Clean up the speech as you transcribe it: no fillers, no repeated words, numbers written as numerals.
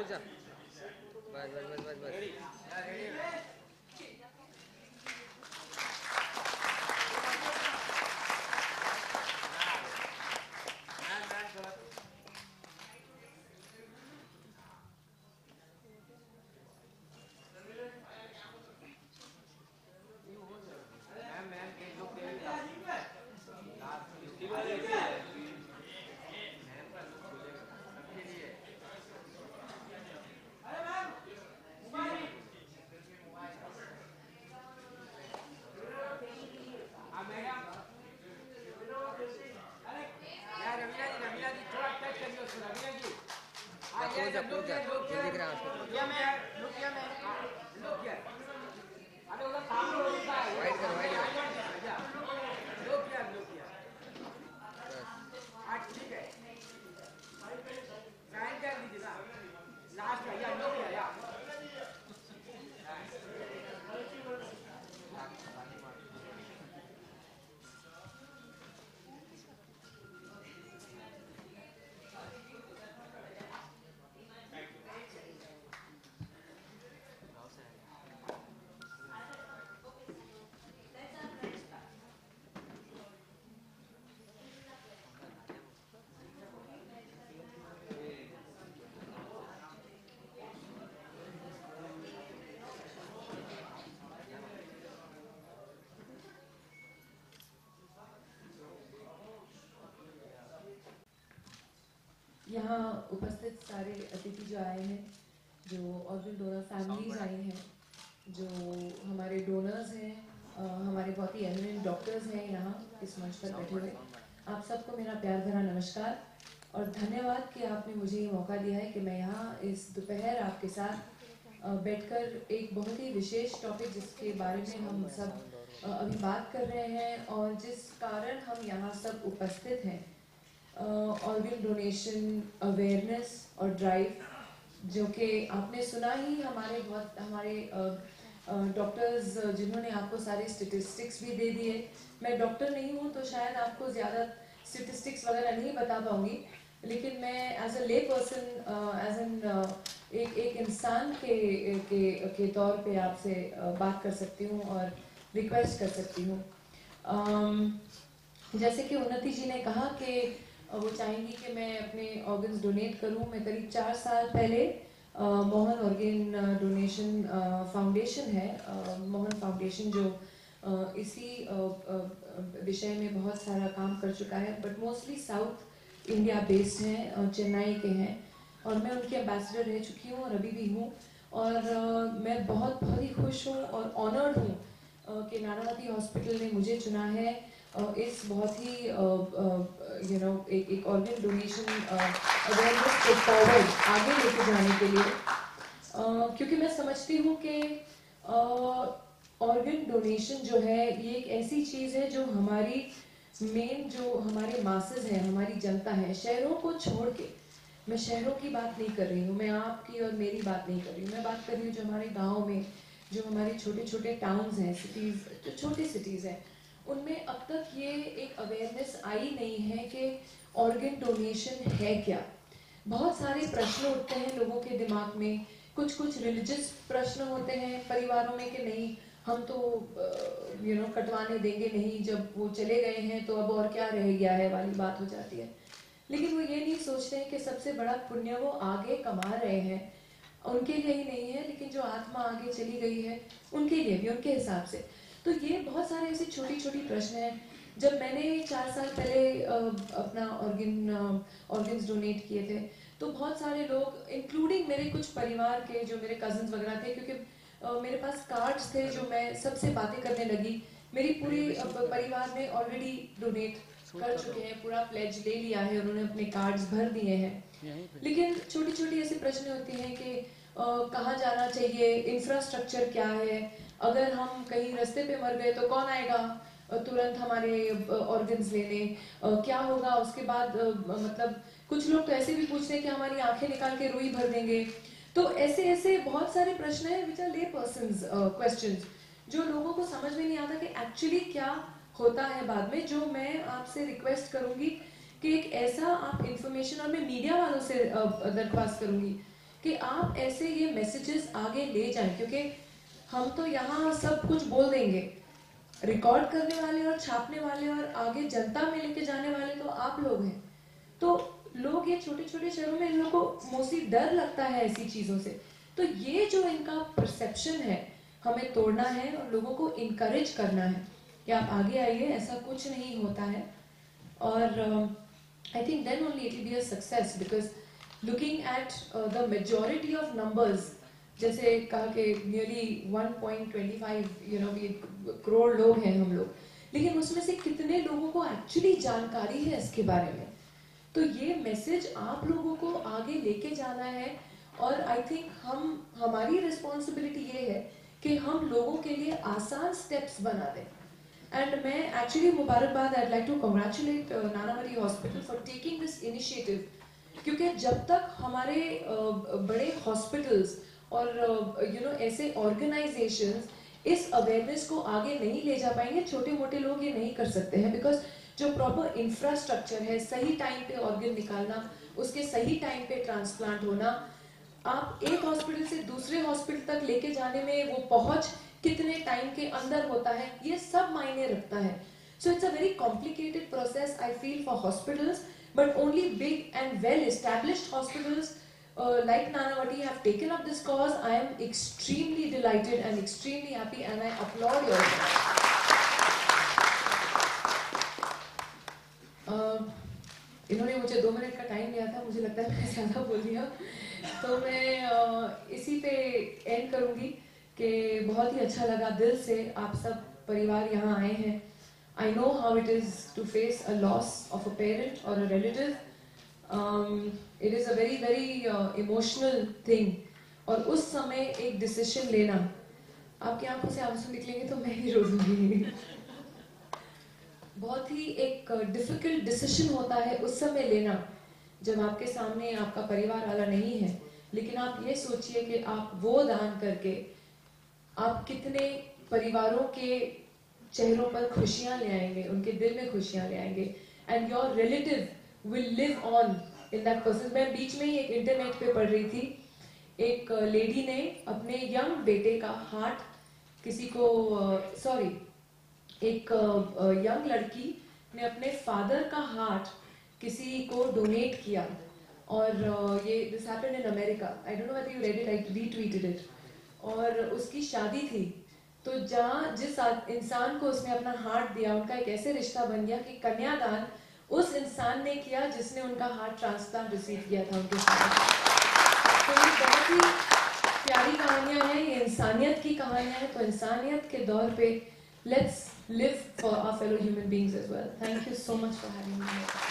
जा। बस बस बस बस बस। कौन सा ये दिख रहा है वाइट कर वाइट यहाँ उपस्थित सारे अतिथि जो आए हैं, जो ऑर्गन डोनर फैमिलीज आई हैं, जो हमारे डोनर्स हैं, हमारे बहुत ही एमिनेंट डॉक्टर्स हैं यहाँ इस मंच पर बैठे हुए, आप सबको मेरा प्यार भरा नमस्कार और धन्यवाद कि आपने मुझे ये मौका दिया है कि मैं यहाँ इस दोपहर आपके साथ बैठकर एक बहुत ही विशेष टॉपिक जिसके बारे में हम सब अभी बात कर रहे हैं और जिस कारण हम यहाँ सब उपस्थित हैं, ऑर्गन डोनेशन अवेयरनेस और ड्राइव, जो कि आपने सुना ही हमारे डॉक्टर्स जिन्होंने आपको सारे स्टेटिस्टिक्स भी दे दिए। मैं डॉक्टर नहीं हूँ तो शायद आपको ज़्यादा स्टेटिस्टिक्स वगैरह नहीं बता पाऊँगी, लेकिन मैं एज अ ले पर्सन एज एन एक इंसान के तौर पे आपसे बात कर सकती हूँ और रिक्वेस्ट कर सकती हूँ। जैसे कि उन्नति जी ने कहा कि वो चाहेंगी कि मैं अपने ऑर्गन्स डोनेट करूं। मैं करीब 4 साल पहले मोहन ऑर्गन डोनेशन फाउंडेशन है, मोहन फाउंडेशन जो इसी विषय में बहुत सारा काम कर चुका है, but mostly south India based हैं, चेन्नई के हैं और मैं उनकी एम्बेसडर रह चुकी हूँ और अभी भी हूँ। और मैं बहुत ही खुश हूँ और ऑनर्ड हूँ कि नानावती हॉस्पिटल ने मुझे चुना है इस बहुत ही एक ऑर्गन डोनेशन अवेयरनेस को फॉरवर्ड आगे लेके जाने के लिए, क्योंकि मैं समझती हूँ कि ऑर्गन डोनेशन जो है ये एक ऐसी चीज़ है जो हमारी मेन जो हमारे मासेस हैं, हमारी जनता है, शहरों को छोड़ के, मैं शहरों की बात नहीं कर रही हूँ, मैं आपकी और मेरी बात नहीं कर रही हूँ, मैं बात कर रही हूँ जो हमारे गाँव में, जो हमारे छोटे छोटे टाउन्स हैं, सिटीज़, जो छोटी सिटीज़ हैं, उनमें अब तक ये एक अवेयरनेस आई नहीं है कि ऑर्गन डोनेशन है क्या। बहुत सारे प्रश्न उठते हैं लोगों के दिमाग में, कुछ रिलीजियस प्रश्न होते हैं परिवारों में कि नहीं हम तो कटवाने देंगे नहीं, जब वो चले गए हैं तो अब और क्या रह गया है वाली बात हो जाती है। लेकिन वो ये नहीं सोचते हैं कि सबसे बड़ा पुण्य वो आगे कमा रहे हैं, उनके लिए ही नहीं है लेकिन जो आत्मा आगे चली गई है उनके लिए भी, उनके हिसाब से। तो ये बहुत सारे ऐसे छोटी छोटी प्रश्न हैं। जब मैंने 4 साल पहले अपना ऑर्गन्स डोनेट किए थे तो बहुत सारे लोग इंक्लूडिंग मेरे कुछ परिवार के जो मेरे कजन्स वगैरह थे, क्योंकि मेरे पास कार्ड्स थे जो मैं सबसे बातें करने लगी। मेरी पूरी परिवार ने ऑलरेडी डोनेट कर चुके हैं, पूरा प्लेज ले लिया है, उन्होंने अपने कार्ड्स भर दिए हैं। लेकिन छोटी छोटी ऐसी प्रश्न होती हैं कि कहाँ जाना चाहिए, इंफ्रास्ट्रक्चर क्या है, अगर हम कहीं रास्ते पे मर गए तो कौन आएगा तुरंत हमारे ऑर्गन्स लेने, क्या होगा उसके बाद, मतलब कुछ लोग तो ऐसे भी पूछते हैं कि हमारी आंखें निकाल के रुई भर देंगे। तो ऐसे ऐसे बहुत सारे प्रश्न हैं विच आर ले पर्सन्स क्वेश्चंस, जो लोगों को समझ में नहीं आता कि एक्चुअली क्या होता है बाद में। जो मैं आपसे रिक्वेस्ट करूंगी कि एक ऐसा आप इंफॉर्मेशन, और मैं मीडिया वालों से दरख्वास्त करूंगी कि आप ऐसे ये मैसेजेस आगे ले जाएं, क्योंकि हम तो यहाँ सब कुछ बोल देंगे, रिकॉर्ड करने वाले और छापने वाले और आगे जनता में लेके जाने वाले तो आप लोग हैं। तो लोग ये छोटे छोटे शहरों में इन लोगों को मोस्टली डर लगता है ऐसी चीजों से। तो ये जो इनका परसेप्शन है हमें तोड़ना है और लोगों को इनकरेज करना है कि आप आगे आइए, ऐसा कुछ नहीं होता है। और I think then only it will be a success, because looking at the majority of numbers, जैसे कहा कि नियरली 1.25 करोड़ लोग हैं हम लोग, लेकिन उसमें से कितने लोगों को एक्चुअली जानकारी है इसके बारे में। तो ये मैसेज आप लोगों को आगे लेके जाना है और आई थिंक हमारी रिस्पॉन्सिबिलिटी ये है कि हम लोगों के लिए आसान स्टेप्स बना दें। एंड मैं एक्चुअली मुबारकबाद, I like to congratulate Nanavati hospital for taking this initiative, क्योंकि जब तक हमारे बड़े हॉस्पिटल्स और ऐसे ऑर्गेनाइजेशंस इस अवेयरनेस को आगे नहीं ले जा पाएंगे, छोटे मोटे लोग ये नहीं कर सकते हैं। बिकॉज जो प्रॉपर इंफ्रास्ट्रक्चर है, सही टाइम पे ऑर्गन निकालना, उसके सही टाइम पे ट्रांसप्लांट होना, आप एक हॉस्पिटल से दूसरे हॉस्पिटल तक लेके जाने में वो पहुंच कितने टाइम के अंदर होता है, ये सब मायने रखता है। So it's a very complicated process I feel for hospitals, but only big and well established hospitals like Nanavati have taken up this cause. I am extremely delighted and extremely happy, and I applaud you all. इन्होंने मुझे 2 minute का time दिया था, मुझे लगता है मैं ज़्यादा बोल दिया, तो मैं इसी पे एंड करूँगी कि बहुत ही अच्छा लगा दिल से आप सब परिवार यहाँ आए हैं। I know how it is to face a loss of a parent or a relative. It is a very very emotional thing, और उस समय एक डिसीजन लेना, आपकी आंखों से आंसू निकलेंगे तो मैं ही रो दूंगी। बहुत ही एक डिफिकल्ट डिसीजन होता है उस समय लेना जब आपके सामने आपका परिवार वाला नहीं है, लेकिन आप ये सोचिए कि आप वो दान करके आप कितने परिवारों के चेहरों पर खुशियां ले आएंगे, उनके दिल में खुशियां ले आएंगे, and your relative will live on in that person. मैं बीच में ही एक इंटरनेट पे पढ़ रही थी, एक लेडी ने अपने यंग बेटे का हार्ट किसी को एक यंग लड़की ने अपने फादर का हार्ट किसी को डोनेट किया, और ये this happened in America, I don't know whether you read it, I retweeted it, और उसकी शादी थी, तो जहाँ जिस इंसान को उसने अपना हार्ट दिया, उनका एक ऐसे रिश्ता बन गया कि कन्यादान उस इंसान ने किया जिसने उनका हार्ट ट्रांसप्लांट रिसीव किया था उनके साथ। तो ये बहुत ही प्यारी कहानियां हैं, ये इंसानियत की कहानियां हैं। तो इंसानियत के दौर पे let's live for our fellow human beings as well. Thank you so much for having me.